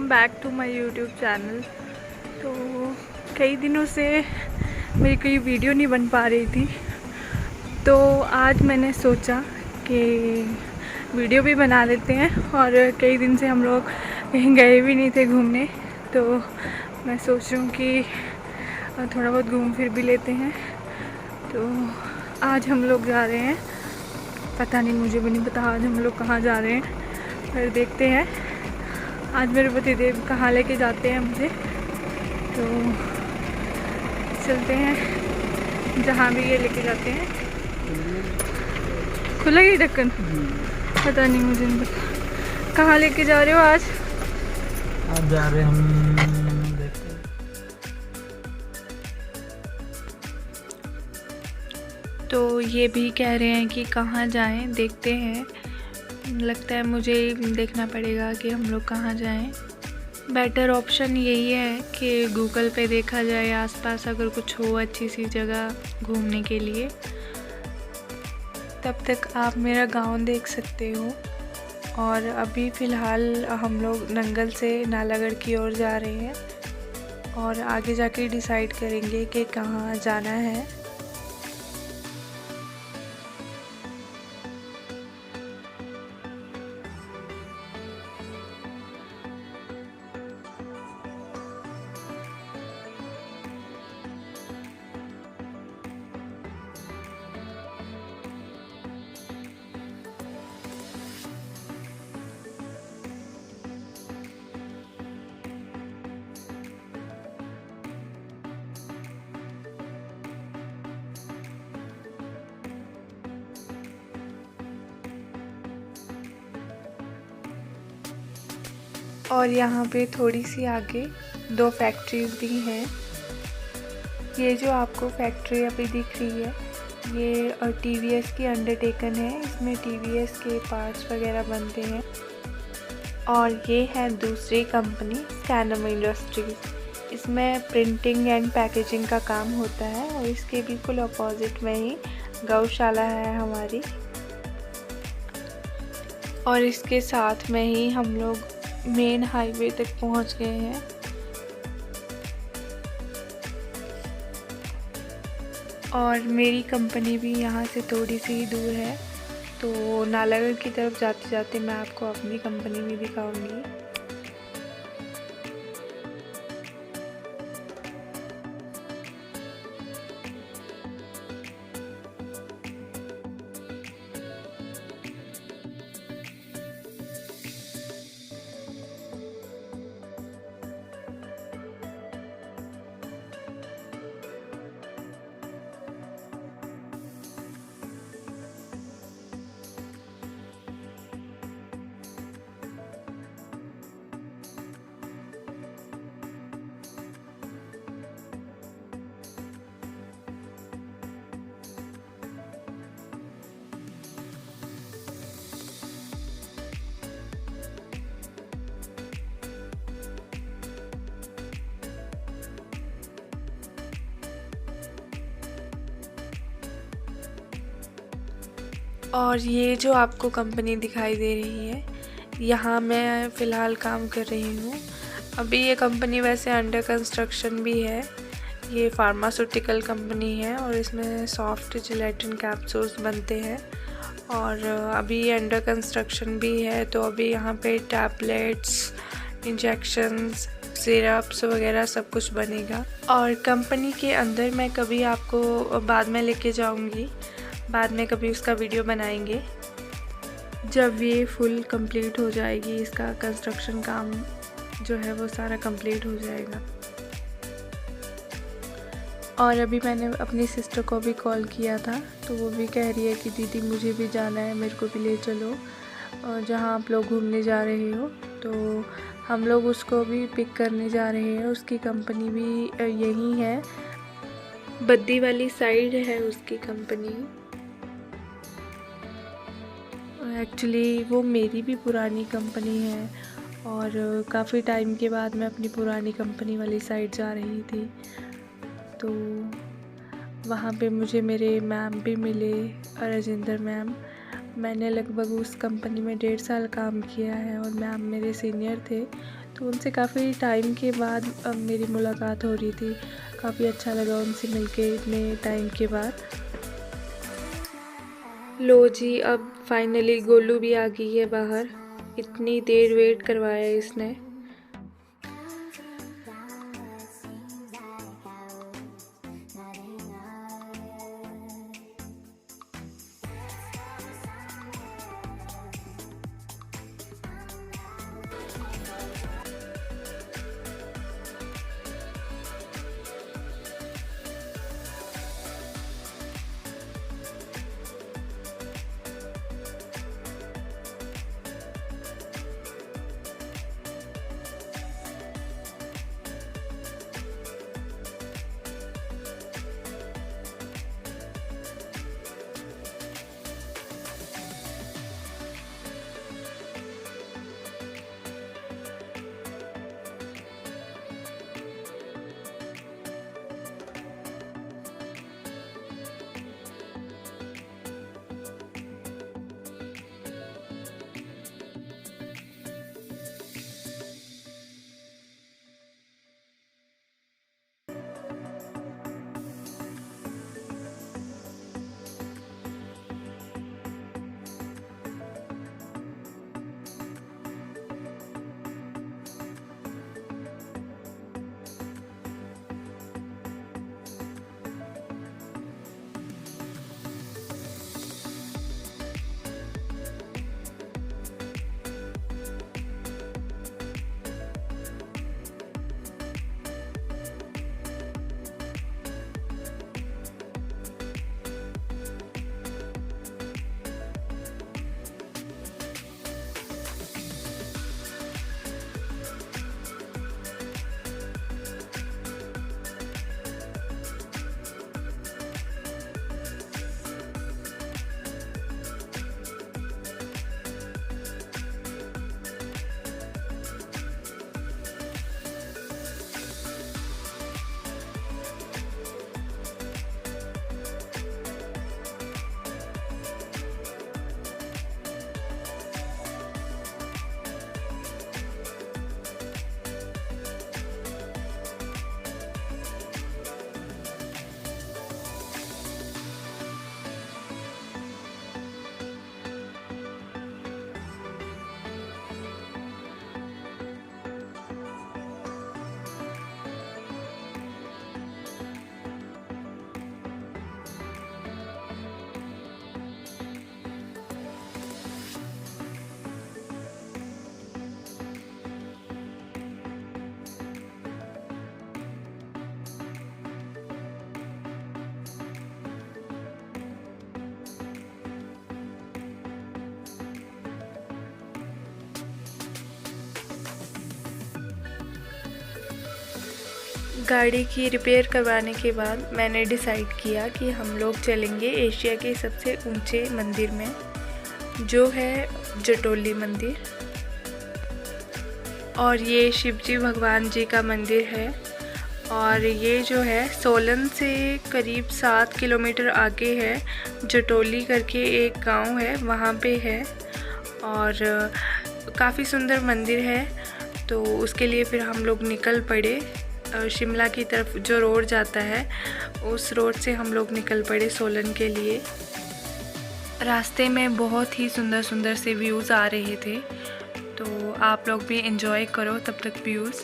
Welcome back to my YouTube channel. तो कई दिनों से मेरी कोई वीडियो नहीं बन पा रही थी, तो आज मैंने सोचा कि वीडियो भी बना लेते हैं। और कई दिन से हम लोग कहीं गए भी नहीं थे घूमने, तो मैं सोच रही हूँ कि थोड़ा बहुत घूम फिर भी लेते हैं। तो आज हम लोग जा रहे हैं, पता नहीं, मुझे भी नहीं पता आज हम लोग कहाँ जा रहे हैं, पर देखते हैं आज मेरे पतिदेव कहाँ लेके जाते हैं मुझे। तो चलते हैं जहाँ भी ये लेके जाते हैं। खुला ही ढक्कन, पता नहीं, मुझे नहीं पता कहाँ लेके जा रहे हो आज। आज जा रहे हम, देखते हैं। तो ये भी कह रहे हैं कि कहाँ जाएं, देखते हैं। लगता है मुझे देखना पड़ेगा कि हम लोग कहाँ जाएं। बेटर ऑप्शन यही है कि गूगल पे देखा जाए आसपास अगर कुछ हो अच्छी सी जगह घूमने के लिए। तब तक आप मेरा गांव देख सकते हो। और अभी फ़िलहाल हम लोग नंगल से नालागढ़ की ओर जा रहे हैं और आगे जाके डिसाइड करेंगे कि कहाँ जाना है। और यहाँ पे थोड़ी सी आगे 2 फैक्ट्रीज भी हैं। ये जो आपको फैक्ट्री अभी दिख रही है, ये टीवीएस की अंडरटेकन है। इसमें टीवीएस के पार्ट्स वगैरह बनते हैं। और ये है दूसरी कंपनी, स्कैनम इंडस्ट्रीज। इसमें प्रिंटिंग एंड पैकेजिंग का काम होता है। और इसके बिल्कुल अपोजिट में ही गौशाला है हमारी। और इसके साथ में ही हम लोग मेन हाईवे तक पहुंच गए हैं। और मेरी कंपनी भी यहाँ से थोड़ी सी ही दूर है, तो नालागढ़ की तरफ जाते जाते मैं आपको अपनी कंपनी भी दिखाऊंगी। और ये जो आपको कंपनी दिखाई दे रही है, यहाँ मैं फ़िलहाल काम कर रही हूँ। अभी ये कंपनी वैसे अंडर कंस्ट्रक्शन भी है। ये फार्मास्यूटिकल कंपनी है और इसमें सॉफ्ट जिलेटिन कैप्सूल्स बनते हैं। और अभी ये अंडर कंस्ट्रक्शन भी है, तो अभी यहाँ पे टैबलेट्स, इंजेक्शंस, सिरप्स वगैरह सब कुछ बनेगा। और कंपनी के अंदर मैं कभी आपको बाद में लेके जाऊँगी, बाद में कभी उसका वीडियो बनाएंगे जब ये फुल कंप्लीट हो जाएगी। इसका कंस्ट्रक्शन काम जो है वो सारा कंप्लीट हो जाएगा। और अभी मैंने अपनी सिस्टर को भी कॉल किया था, तो वो भी कह रही है कि दीदी मुझे भी जाना है, मेरे को भी ले चलो और जहाँ आप लोग घूमने जा रहे हो। तो हम लोग उसको भी पिक करने जा रहे हैं। उसकी कंपनी भी यहीं है, बद्दी वाली साइड है उसकी कंपनी। एक्चुअली वो मेरी भी पुरानी कंपनी है और काफ़ी टाइम के बाद मैं अपनी पुरानी कंपनी वाली साइड जा रही थी। तो वहाँ पे मुझे मेरे मैम भी मिले, राजेंद्र मैम। मैंने लगभग उस कंपनी में 1.5 साल काम किया है और मैम मेरे सीनियर थे, तो उनसे काफ़ी टाइम के बाद अब मेरी मुलाकात हो रही थी। काफ़ी अच्छा लगा उनसे मिलके इतने टाइम के बाद। लो जी, अब फाइनली गोलू भी आ गई है बाहर। इतनी देर वेट करवाया इसने। गाड़ी की रिपेयर करवाने के बाद मैंने डिसाइड किया कि हम लोग चलेंगे एशिया के सबसे ऊंचे मंदिर में, जो है जटोली मंदिर। और ये शिवजी भगवान जी का मंदिर है। और ये जो है सोलन से करीब 7 किलोमीटर आगे है। जटोली करके एक गांव है, वहाँ पे है। और काफ़ी सुंदर मंदिर है। तो उसके लिए फिर हम लोग निकल पड़े। शिमला की तरफ जो रोड जाता है उस रोड से हम लोग निकल पड़े सोलन के लिए। रास्ते में बहुत ही सुंदर सुंदर से व्यूज़ आ रहे थे, तो आप लोग भी एंजॉय करो तब तक व्यूज़।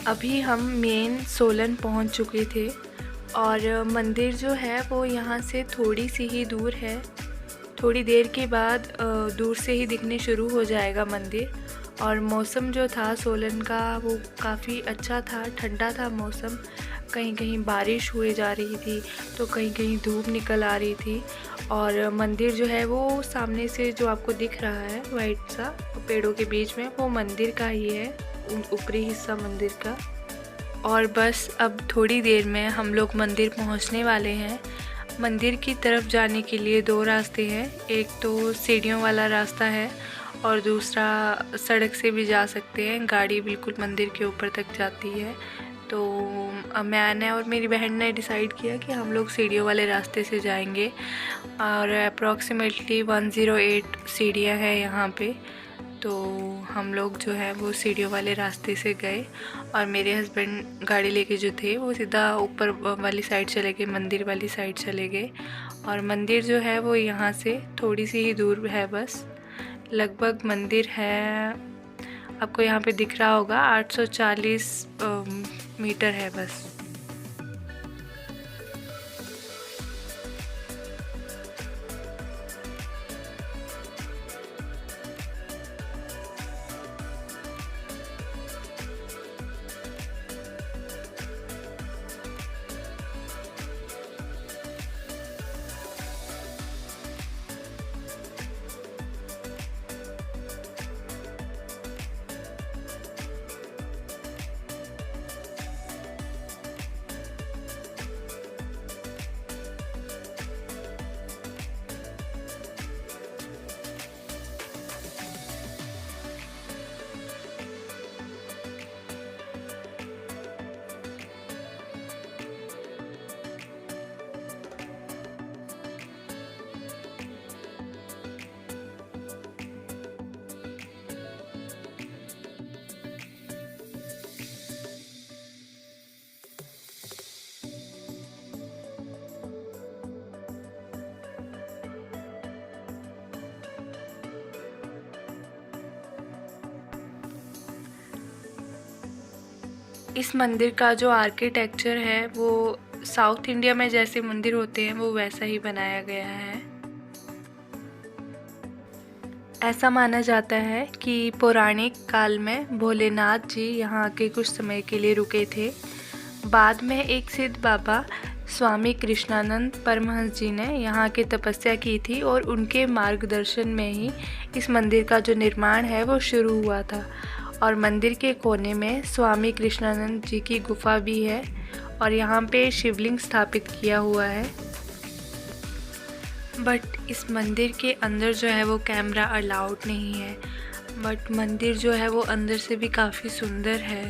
अभी हम मेन सोलन पहुंच चुके थे और मंदिर जो है वो यहाँ से थोड़ी सी ही दूर है। थोड़ी देर के बाद दूर से ही दिखने शुरू हो जाएगा मंदिर। और मौसम जो था सोलन का वो काफ़ी अच्छा था, ठंडा था मौसम। कहीं कहीं बारिश हुए जा रही थी तो कहीं कहीं धूप निकल आ रही थी। और मंदिर जो है वो सामने से जो आपको दिख रहा है वाइट सा पेड़ों के बीच में, वो मंदिर का ही है, ऊपरी हिस्सा मंदिर का। और बस अब थोड़ी देर में हम लोग मंदिर पहुंचने वाले हैं। मंदिर की तरफ जाने के लिए 2 रास्ते हैं, एक तो सीढ़ियों वाला रास्ता है और दूसरा सड़क से भी जा सकते हैं। गाड़ी बिल्कुल मंदिर के ऊपर तक जाती है। तो मैंने और मेरी बहन ने डिसाइड किया कि हम लोग सीढ़ियों वाले रास्ते से जाएंगे और अप्रॉक्सीमेटली 108 सीढ़ियाँ हैं यहाँ पे। तो हम लोग जो है वो सीढ़ियों वाले रास्ते से गए और मेरे हस्बैंड गाड़ी लेके जो थे वो सीधा ऊपर वाली साइड चले गए, मंदिर वाली साइड चले गए। और मंदिर जो है वो यहाँ से थोड़ी सी ही दूर है, बस लगभग मंदिर है, आपको यहाँ पे दिख रहा होगा 840 मीटर है बस। इस मंदिर का जो आर्किटेक्चर है वो साउथ इंडिया में जैसे मंदिर होते हैं वो वैसा ही बनाया गया है। ऐसा माना जाता है कि पौराणिक काल में भोलेनाथ जी यहाँ आके कुछ समय के लिए रुके थे। बाद में एक सिद्ध बाबा स्वामी कृष्णानंद परमहंस जी ने यहाँ के तपस्या की थी और उनके मार्गदर्शन में ही इस मंदिर का जो निर्माण है वो शुरू हुआ था। और मंदिर के कोने में स्वामी कृष्णानंद जी की गुफा भी है और यहाँ पे शिवलिंग स्थापित किया हुआ है। बट इस मंदिर के अंदर जो है वो कैमरा अलाउड नहीं है। बट मंदिर जो है वो अंदर से भी काफ़ी सुंदर है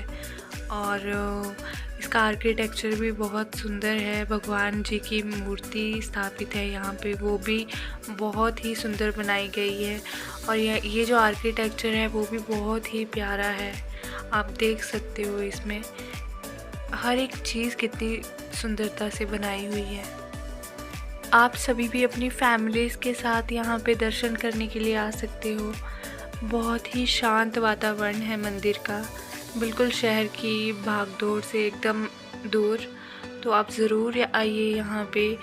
और इसका आर्किटेक्चर भी बहुत सुंदर है। भगवान जी की मूर्ति स्थापित है यहाँ पे, वो भी बहुत ही सुंदर बनाई गई है। और ये जो आर्किटेक्चर है वो भी बहुत ही प्यारा है, आप देख सकते हो इसमें हर एक चीज़ कितनी सुंदरता से बनाई हुई है। आप सभी भी अपनी फैमिलीज़ के साथ यहाँ पे दर्शन करने के लिए आ सकते हो। बहुत ही शांत वातावरण है मंदिर का, बिल्कुल शहर की भागदौड़ से एकदम दूर। तो आप ज़रूर आइए यहाँ पे।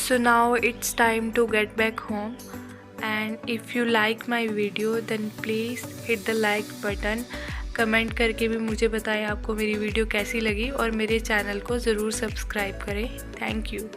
So now it's time to get back home, and if you like my video then please hit the like button. Comment करके भी मुझे बताएं आपको मेरी वीडियो कैसी लगी, और मेरे चैनल को ज़रूर सब्सक्राइब करें। Thank you.